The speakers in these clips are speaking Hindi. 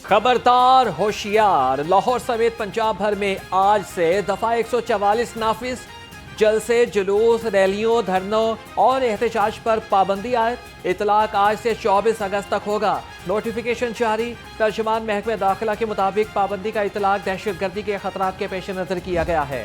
खबरदार होशियार, लाहौर समेत पंजाब भर में आज से दफा 144 नाफिज। जलसे, जुलूस, रैलियों, धरनों और एहतजाज पर पाबंदी आयद। इतलाक आज से 24 अगस्त तक होगा। नोटिफिकेशन जारी। तर्जुमान महकमे दाखिला के मुताबिक पाबंदी का इतलाक दहशतगर्दी के खतरात के पेश नजर किया गया है।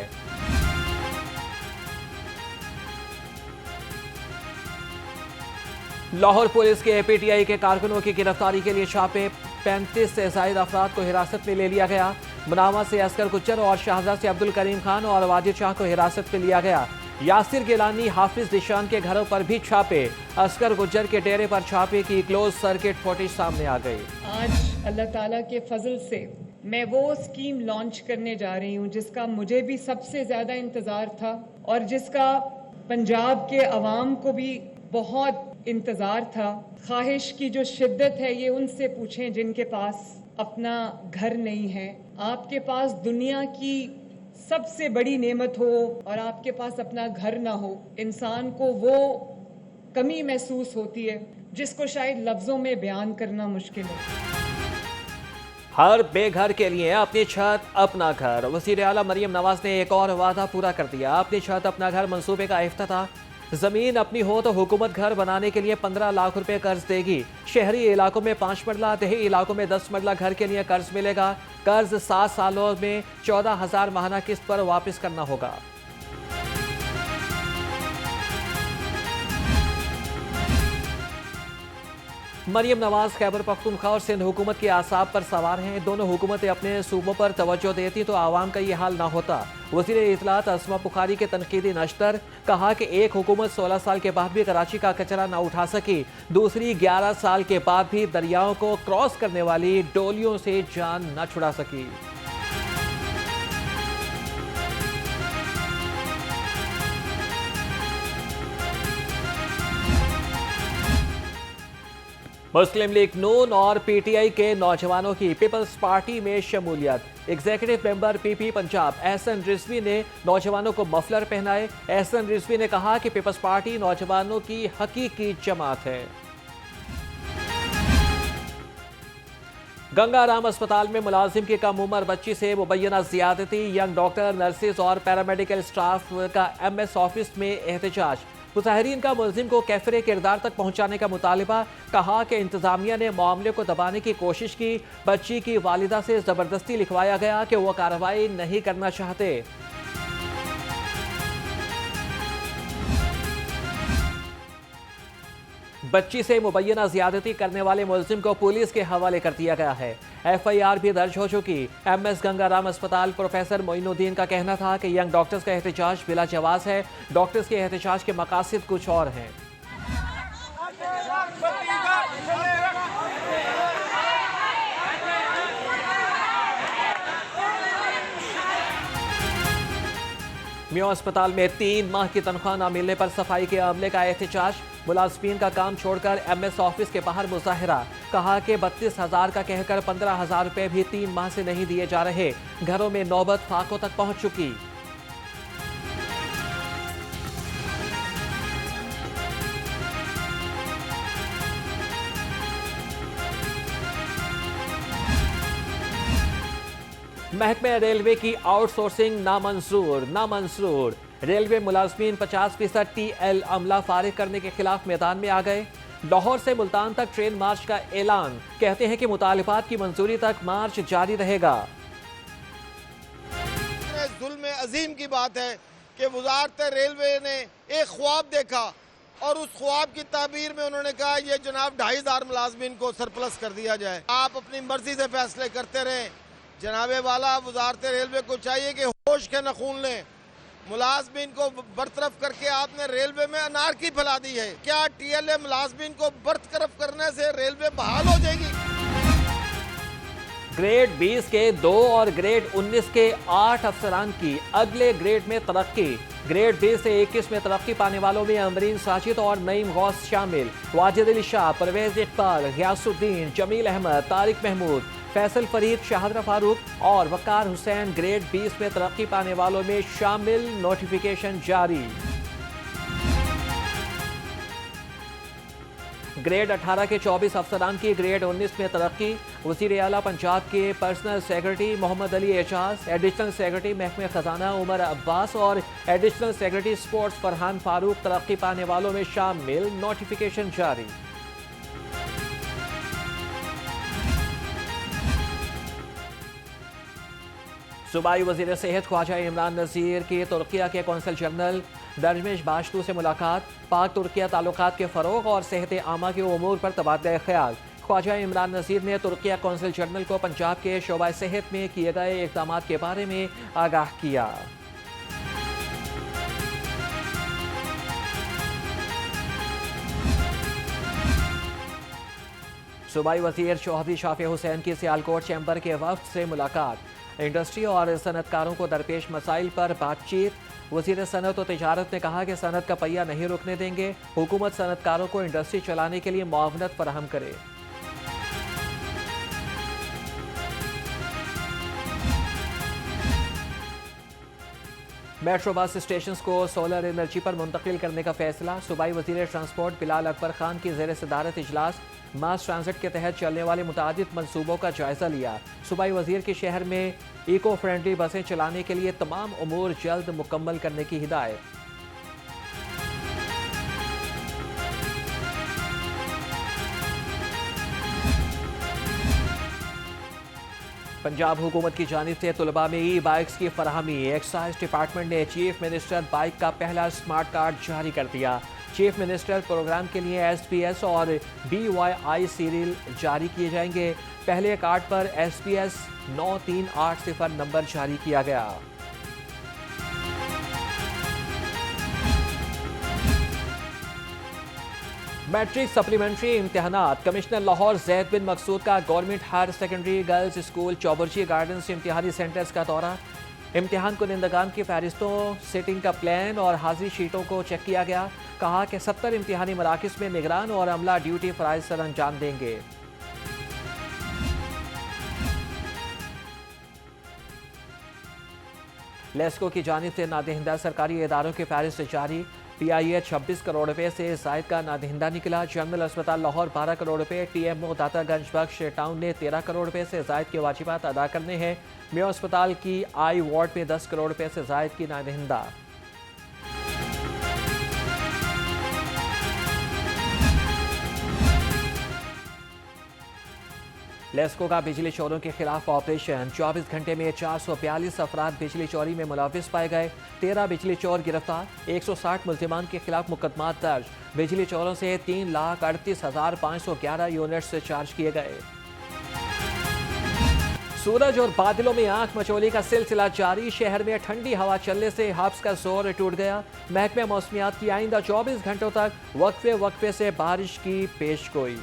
लाहौर पुलिस के पीटीआई के कारकुनों की गिरफ्तारी के लिए छापे। 35 से ज्यादा अफराद को हिरासत में ले लिया गया। मुनावा से असगर गुज्जर और शाहजहां से अब्दुल करीम खान और वाजिद शाह को हिरासत में लिया गया। यासिर गिलानी, हाफिज दिशान के घरों पर भी छापे। असगर गुज्जर के डेरे पर छापे की क्लोज सर्किट फुटेज सामने आ गई। आज अल्लाह ताला के फजल से मैं वो स्कीम लॉन्च करने जा रही हूँ जिसका मुझे भी सबसे ज्यादा इंतजार था और जिसका पंजाब के अवाम को भी बहुत इंतजार था। ख्वाहिश की जो शिद्दत है ये उनसे पूछें जिनके पास अपना घर नहीं है। आपके पास दुनिया की सबसे बड़ी नेमत हो और आपके पास अपना घर ना हो, इंसान को वो कमी महसूस होती है जिसको शायद लफ्जों में बयान करना मुश्किल है। हर बेघर के लिए अपनी छत अपना घर। वज़ीर आला मरियम नवाज ने एक और वादा पूरा कर दिया। अपनी छत अपना घर मंसूबे का इफ्तिताह। जमीन अपनी हो तो हुकूमत घर बनाने के लिए 15 लाख रुपए कर्ज देगी। शहरी इलाकों में 5 मरला, देही इलाकों में 10 मरला घर के लिए कर्ज मिलेगा। कर्ज 7 सालों में 14,000 माहाना किस्त पर वापस करना होगा। मरियम नवाज खैबर पख्तूनख्वा और सिंध हुकूमत के आसाब पर सवार हैं। दोनों हुकूमतें अपने सूबों पर तवज्जो देती तो आवाम का ये हाल ना होता। वज़ीर इत्तलात असमा बुखारी के तनकीदी नश्तर कहा कि एक हुकूमत 16 साल के बाद भी कराची का कचरा ना उठा सकी, दूसरी 11 साल के बाद भी दरियाओं को क्रॉस करने वाली डोलियों से जान न छुड़ा सकी। मुस्लिम लीग नून और पीटीआई के नौजवानों की पीपल्स पार्टी में शमूलियत। Executive member PP Punjab Ehsan Rizvi ने नौजवानों को मफलर पहनाए। एहसन रिजवी ने कहा कि पीपल्स पार्टी नौजवानों की हकीकी जमात है। गंगाराम अस्पताल में मुलाजिम की कम उम्र बच्ची से मुबैना ज्यादती। यंग डॉक्टर, नर्सिस और पैरामेडिकल स्टाफ का एमएस ऑफिस में एहतजाज। मुजाहिरीन का मुलजिम को कैफरे किरदार तक पहुंचाने का मुतालिबा। कहा कि इंतजामिया ने मामले को दबाने की कोशिश की। बच्ची की वालिदा से जबरदस्ती लिखवाया गया कि वो कार्रवाई नहीं करना चाहते। बच्ची से मुबैना ज्यादती करने वाले मुलजिम को पुलिस के हवाले कर दिया गया है। एफआईआर भी दर्ज हो चुकी। एमएस गंगाराम अस्पताल प्रोफेसर मोइनुद्दीन का कहना था कि यंग डॉक्टर्स का एहतजाज बिला जवाज है। डॉक्टर्स के एहतजाज के मकासद कुछ और हैं। मियां अस्पताल में 3 माह की तनख्वाह न मिलने पर सफाई के अमले का एहतजाज। मुलाजमीन का काम छोड़कर एमएस ऑफिस के बाहर मुजाहिरा। कहा कि 32,000 का कहकर 15,000 रुपए भी 3 माह से नहीं दिए जा रहे। घरों में नौबत फाकों तक पहुंच चुकी। महकमे रेलवे की आउटसोर्सिंग नामंजूर। रेलवे मुलाजमीन 50% टीएल अमला फारिग करने के खिलाफ मैदान में आ गए। लाहौर से मुल्तान तक ट्रेन मार्च का ऐलान। कहते हैं कि मुतालिबात की मंजूरी तक मार्च जारी रहेगा। जुल्म अजीम की बात है कि वजारत रेलवे ने एक ख्वाब देखा और उस ख्वाब की ताबीर में उन्होंने कहा ये जनाब 2,500 मुलाजमीन को सरप्लस कर दिया जाए। आप अपनी मर्जी से फैसले करते रहें। जनाबे वाला वजारत रेलवे को चाहिए कि होश के नखून लें। मुलाजमीन को बरतरफ करके आपने रेलवे में अनारकी फैला दी है। क्या टीएलए मुलाजमीन को बरतरफ करने से रेलवे बहाल हो जाएगी? ग्रेड 20 के 2 और ग्रेड 19 के 8 अफसरान की अगले ग्रेड में तरक्की। ग्रेड 20 से 21 में तरक्की पाने वालों में अमरीन साजिद और नईम गौस शामिल। वाजिद अली शाह, परवेज इकबाल, गयासुद्दीन, जमील अहमद, तारिक महमूद, फैसल फरीद, शाहदरा फारूक और वकार हुसैन ग्रेड 20 में तरक्की पाने वालों में शामिल। नोटिफिकेशन जारी। ग्रेड 18 के 24 अफसरान की ग्रेड 19 में तरक्की। वज़ीर आला पंजाब के personal secretary Mohammad Ali Ejaz, additional secretary महकमे खजाना उमर अब्बास और additional secretary sports Farhan Farooq तरक्की पाने वालों में शामिल। नोटिफिकेशन जारी। सूबाई वज़ीर सेहत ख्वाजा इमरान नज़ीर की तुर्किया के कौंसल जनरल दरमिश बाशतू से मुलाकात। पाक तुर्किया ताल्लुकात के फ़रोग़ और सेहत आमा के उमूर पर तबादला ख्याल। ख्वाजा इमरान नज़ीर ने तुर्किया कौंसल जनरल को पंजाब के शोबा सेहत में किए गए इक़दाम के बारे में आगाह किया। सूबाई वज़ीर चौधरी शाफी हुसैन की सियालकोट चैम्बर के वफ़द से मुलाकात। इंडस्ट्री और सनतकारों को दरपेश मसाइल पर बातचीत। वज़ीर सनत और तिजारत ने कहा कि सनत का पहिया नहीं रुकने देंगे। हुकूमत सनतकारों को इंडस्ट्री चलाने के लिए मुआवनत फराहम करे। मेट्रो बस स्टेशन को सोलर एनर्जी पर मुंतकिल करने का फैसला। सूबाई वज़ीर ट्रांसपोर्ट बिलाल अकबर खान की ज़ेर सदारत इजलास मास ट्रांजिट के तहत चलने वाले मुतादिद मनसूबों का जायजा लिया। सूबाई वज़ीर की शहर में इको फ्रेंडली बसें चलाने के लिए तमाम उमूर जल्द मुकम्मल करने की हिदायत। पंजाब हुकूमत की जानिब से तुलबा में ई बाइक्स की फराहमी। एक्साइज डिपार्टमेंट ने चीफ मिनिस्टर बाइक का पहला स्मार्ट कार्ड जारी कर दिया। चीफ मिनिस्टर प्रोग्राम के लिए SPS और BYI सीरियल जारी किए जाएंगे। पहले कार्ड पर SPS 9380 नंबर जारी किया गया। मैट्रिक सप्लीमेंट्री इम्तिहानात। कमिश्नर लाहौर जैद बिन मकसूद का government higher secondary girls school Chauburji gardens इम्तिहानी सेंटर्स का दौरा। इम्तिहान कुनिंदगान की फहरिस्तों, सिटिंग का प्लान और हाजिरी शीटों को चेक किया गया। कहा कि 70 इम्तिहानी मराकिज़ में निगरान और अमला ड्यूटी फ़राइज़ सर अंजाम देंगे। लेस्को की जानिब से नादहिंदा सरकारी इदारों की फहरिस्त जारी। PIA 26 करोड़ रुपए से जायद का नादहिंदा निकला। जनरल अस्पताल लाहौर 12 करोड़ रुपए। TMO दातागंज बख्श टाउन ने 13 करोड़ रुपए से जायद के वाजिबात अदा करने हैं। मेयो अस्पताल की आई वार्ड में 10 करोड़ रुपए से जायद की नादहिंदा। लेस्को का बिजली चोरों के खिलाफ ऑपरेशन। 24 घंटे में 442 अफराद बिजली चोरी में मुलविस पाए गए। 13 बिजली चोर गिरफ्तार। 160 मुल्जिमान के खिलाफ मुकदमा दर्ज। बिजली चोरों से 3,38,511 यूनिट्स चार्ज किए गए। सूरज और बादलों में आंख मचोली का सिलसिला जारी। शहर में ठंडी हवा चलने से हब्स का जोर टूट गया। महकमे मौसमियात की आइंदा 24 घंटों तक वक्फे वक्फे से बारिश की पेशगोई।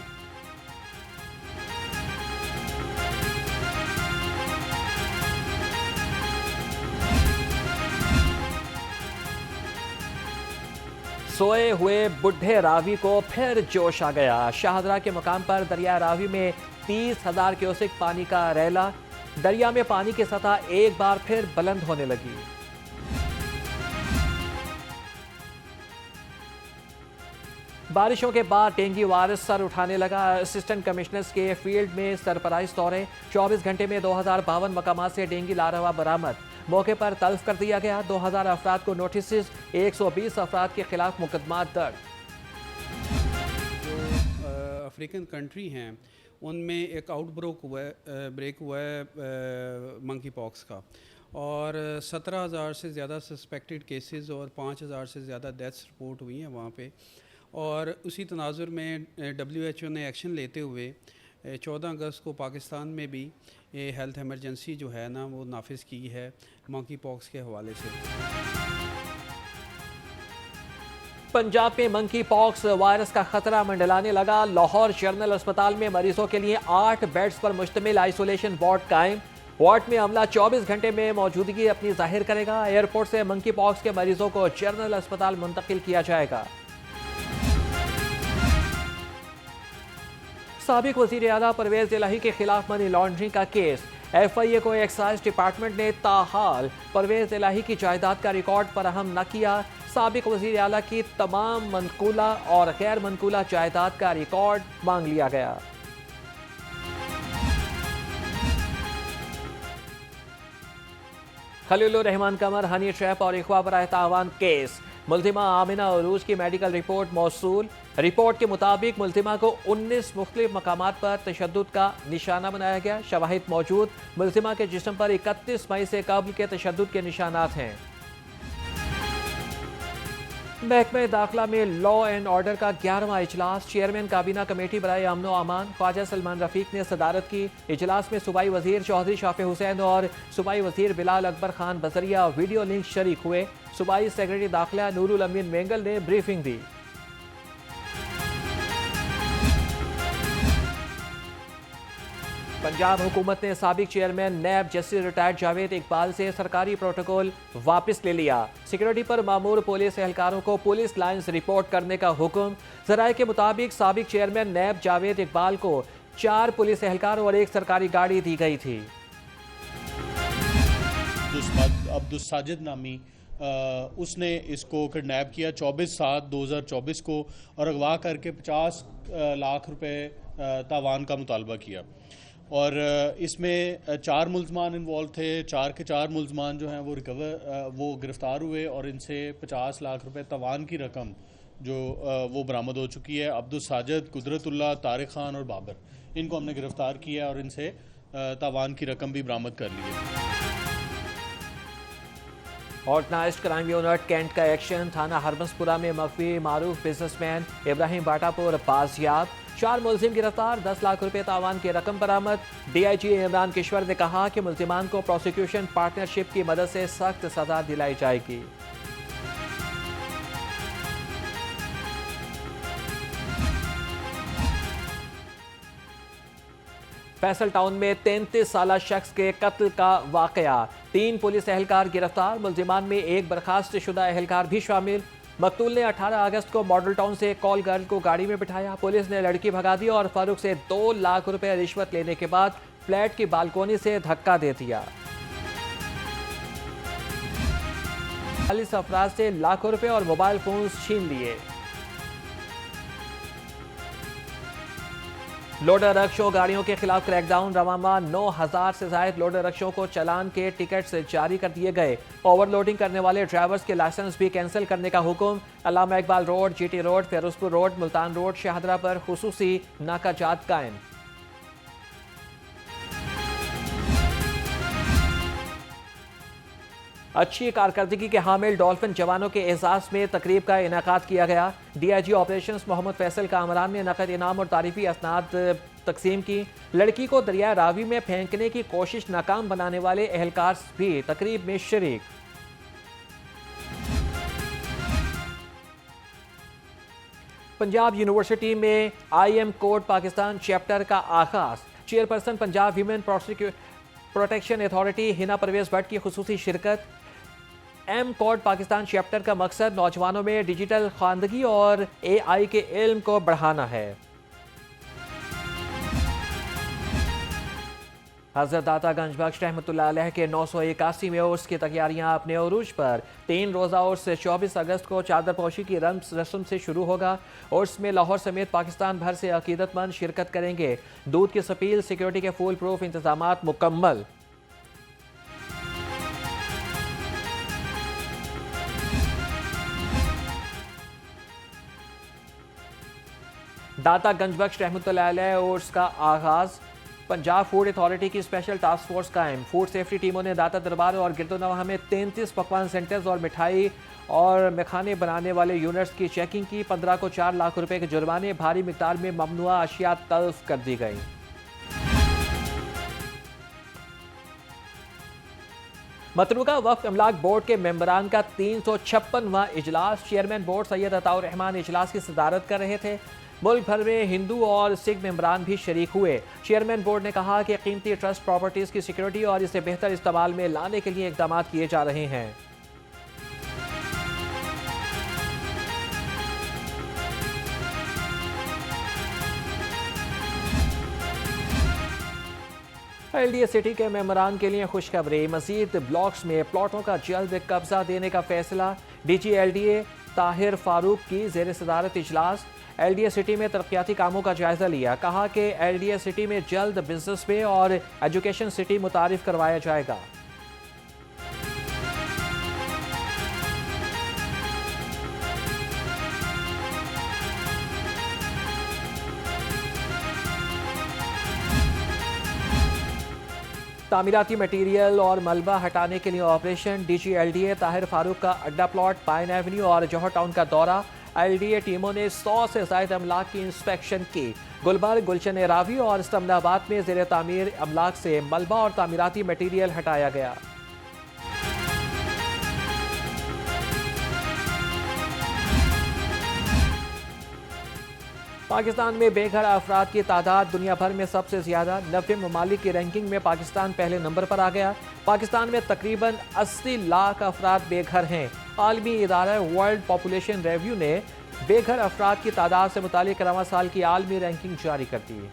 सोए हुए बुढ़े रावी को फिर जोश आ गया। शाहदरा के मकाम पर दरिया रावी में 30,000 क्यूसेक पानी का रैला। दरिया में पानी की सतह एक बार फिर बुलंद होने लगी। बारिशों के बाद डेंगू वायरस सर उठाने लगा। असिस्टेंट कमिश्नर्स के फील्ड में सरप्राइज दौरे। 24 घंटे में 2052 मकामात से डेंगू लार्वा बरामद। मौके पर तल्फ कर दिया गया। 2000 अफराद को नोटिस। 120 अफराद के खिलाफ मुकदमा दर्ज। जो अफ्रीकन कंट्री हैं उनमें एक ब्रेक हुआ है मंकी पॉक्स का, और 17,000 से ज़्यादा सस्पेक्टेड केसेस और 5,000 से ज़्यादा डेथ्स रिपोर्ट हुई हैं वहाँ पे। और उसी तनाजुर में WHO ने एक्शन लेते हुए 14 अगस्त को पाकिस्तान में भी ये हेल्थ एमरजेंसी जो है ना वो नाफिज की है मंकी पॉक्स के हवाले से। पंजाब में मंकी पॉक्स वायरस का खतरा मंडलाने लगा। लाहौर जनरल अस्पताल में मरीजों के लिए 8 बेड्स पर मुश्तमिल आइसोलेशन वार्ड कायम। वार्ड में अमला 24 घंटे में मौजूदगी अपनी जाहिर करेगा। एयरपोर्ट से मंकी पॉक्स के मरीजों को जनरल अस्पताल मुंतकिल किया जाएगा। साबिक वजीर आला परवेज इलाही के खिलाफ मनी लॉन्ड्रिंग का केस। FIA को एक्साइज डिपार्टमेंट ने ताहाल परवेज इलाही की जायदाद का रिकॉर्ड फराहम न किया। साबिक वज़ीर आला की तमाम मनकूला और गैर मनकूला जायदाद का रिकॉर्ड मांग लिया गया। खलीलुर रहमान कमर हनी ट्रैप और इख्वा बराए तावान केस। मुल्जिमा आमिना अरूज की मेडिकल रिपोर्ट मौसूल। रिपोर्ट के मुताबिक मुल्जिमा को 19 मुख्तलिफ मकामात पर तशद्दुद का निशाना बनाया गया। शवाहिद मौजूद। मुल्जिमा के जिस्म पर 31 मई से कब्ल के तशद्दुद के निशानात हैं। महकमे दाखिला में लॉ एंड ऑर्डर का 11वां इजलास। चेयरमैन काबीना कमेटी बराए अमन व अमान ख्वाजा सलमान रफीक ने सदारत की। इजलास में सूबाई वजीर चौधरी शाफे हुसैन और सूबाई वजीर बिलाल अकबर खान बजरिया वीडियो लिंक शरीक हुए। सूबाई सेक्रेटरी दाखिला नूरुल अमीन मेंगल ने ब्रीफिंग दी। पंजाब हुकूमत ने साबिक chairman NAB justice retired Javed Iqbal से सरकारी प्रोटोकॉल वापस ले लिया। सिक्योरिटी पर मामूर पुलिस एहलकारों को पुलिस लाइन्स रिपोर्ट करने का हुक्म। जराये के मुताबिक साबिक चेयरमैन नैब जावेद इकबाल को 4 पुलिस एहलकार और 1 सरकारी गाड़ी दी गई थी। अब्दुस साजिद नामी उसने इसको किडनैप किया 24/7/2024 को और अगवा करके 50 लाख रुपए तावान का मुतालबा किया। और इसमें 4 मुल्ज़मान इन्वॉल्व थे। 4 के 4 मुल्ज़मान जो हैं वो गिरफ्तार हुए और इनसे 50 लाख रुपए तावान की रकम जो वो बरामद हो चुकी है। अब्दुस साजिद, कुदरतुल्लाह, तारिक खान और बाबर, इनको हमने गिरफ्तार किया और इनसे तावान की रकम भी बरामद कर ली है। ऑर्गेनाइज्ड क्राइम यूनिट कैंट का एक्शन। थाना हरबंसपुरा में मखफी मारूफ बिजनेसमैन इब्राहिम बाटापुर बाजियाब। 4 मुलजिम गिरफ्तार। 10 लाख रुपए तावान की रकम बरामद। DIG इमरान किश्वर ने कहा कि मुल्जिमान को प्रोसिक्यूशन पार्टनरशिप की मदद से सख्त सजा दिलाई जाएगी। फैसल टाउन में 33 साला शख्स के कत्ल का वाकया। 3 पुलिस एहलकार गिरफ्तार। मुल्जिमान में 1 बर्खास्त शुदा एहलकार भी शामिल। मकतूल ने 18 अगस्त को मॉडल टाउन से कॉल गर्ल को गाड़ी में बिठाया। पुलिस ने लड़की भगा दी और फारूक से 2 लाख रुपए रिश्वत लेने के बाद फ्लैट की बालकोनी से धक्का दे दिया। 40 अफराद से लाखों रुपए और मोबाइल फोन छीन लिए। लोडर रक्षों गाड़ियों के खिलाफ क्रैकडाउन। रवामा 9000 से ज्यादा लोडर रक्षों को चालान के टिकट से जारी कर दिए गए। ओवरलोडिंग करने वाले ड्राइवर्स के लाइसेंस भी कैंसिल करने का हुक्म। Allama Iqbal road, GT road, Ferozepur road, Multan road, Shahdara पर खुसूसी नाकाजात कायम। अच्छी कारकर्दगी के हामिल डॉल्फिन जवानों के एजाज में तकरीब का इनेकाद किया गया। DIG ऑपरेशंस मोहम्मद फैसल कामरान ने नकद इनाम और तारीफी असनाद तकसीम की। लड़की को दरिया रावी में फेंकने की कोशिश नाकाम बनाने वाले एहलकार भी तकरीब में शरीक। पंजाब यूनिवर्सिटी में IM कोड पाकिस्तान चैप्टर का आगाज। Chairperson Punjab human protection authority Hina Parvez Bhatt की खुसूसी शिरकत। M कोड पाकिस्तान चैप्टर का मकसद नौजवानों में डिजिटल खानदगी और AI के इल्म को बढ़ाना है। हज़रत दाता गंज बख्श रहमतुल्लाह अलैह के 981वें उर्स की तैयारियां अपने उरूज पर। 3 रोज़ा उर्स 24 अगस्त को चादरपोशी की रस्म से शुरू होगा। उर्स में लाहौर समेत पाकिस्तान भर से अकीदतमंद शिरकत करेंगे। दूध की सपील, सिक्योरिटी के फुल प्रूफ इंतजामात मुकम्मल। दाता गंज बख्श रहमतुल्लाह अलैह उर्स का आगाज। पंजाब फूड अथॉरिटी की स्पेशल टास्क फोर्स कायम। फूड सेफ्टी टीमों ने दाता दरबार और गिरदोनवाह में 33 पकवान सेंटर्स और मिठाई और मखाने बनाने वाले यूनिट्स की चेकिंग की। 15 को 4 लाख रुपए के जुर्माने, भारी मिकदार में ममनुआ अशिया तल्फ कर दी गई। मतरूका वक्फ अमलाक बोर्ड के मेंबरान का 356वां इजलास। चेयरमैन बोर्ड सैयद अताउर रहमान इजलास की सदारत कर रहे थे। मुल्क भर में हिंदू और सिख मेंबरान भी शरीक हुए। चेयरमैन बोर्ड ने कहा कि कीमती ट्रस्ट प्रॉपर्टीज की सिक्योरिटी और इसे बेहतर इस्तेमाल में लाने के लिए इकदाम किए जा रहे हैं। LDA सिटी के मेंबरान के लिए खुशखबरी, मजीद ब्लॉक्स में प्लॉटों का जल्द कब्जा देने का फैसला। DG LDA ताहिर फारूक की ज़ेर सदारत इजलास। LDA सिटी में तरक्याती कामों का जायजा लिया, कहा कि LDA सिटी में जल्द बिजनेस वे और एजुकेशन सिटी मुतारिफ करवाया जाएगा। तामीराती मटीरियल और मलबा हटाने के लिए operation. DG LDA Tahir Farooq का अड्डा प्लॉट, पाइन एवेन्यू और जौहर टाउन का दौरा। LDA टीमों ने 100 से ज़ायद अमलाक की इंस्पेक्शन की। गुलबर्ग, गुलशन रावी और इस्लामाबाद में ज़ेर तामीर अमलाक से मलबा और तामीराती मटीरियल हटाया गया। पाकिस्तान में बेघर अफराद की तादाद दुनिया भर में सबसे ज्यादा। 90 ममालिक की रैंकिंग में पाकिस्तान पहले नंबर पर आ गया। पाकिस्तान में तकरीबन 80 लाख अफराद बेघर हैं। आलमी इदारा वर्ल्ड पॉपुलेशन रिव्यू ने बेघर अफराद की तादाद से मुतालिक रवां साल की आलमी रैंकिंग जारी कर दी है।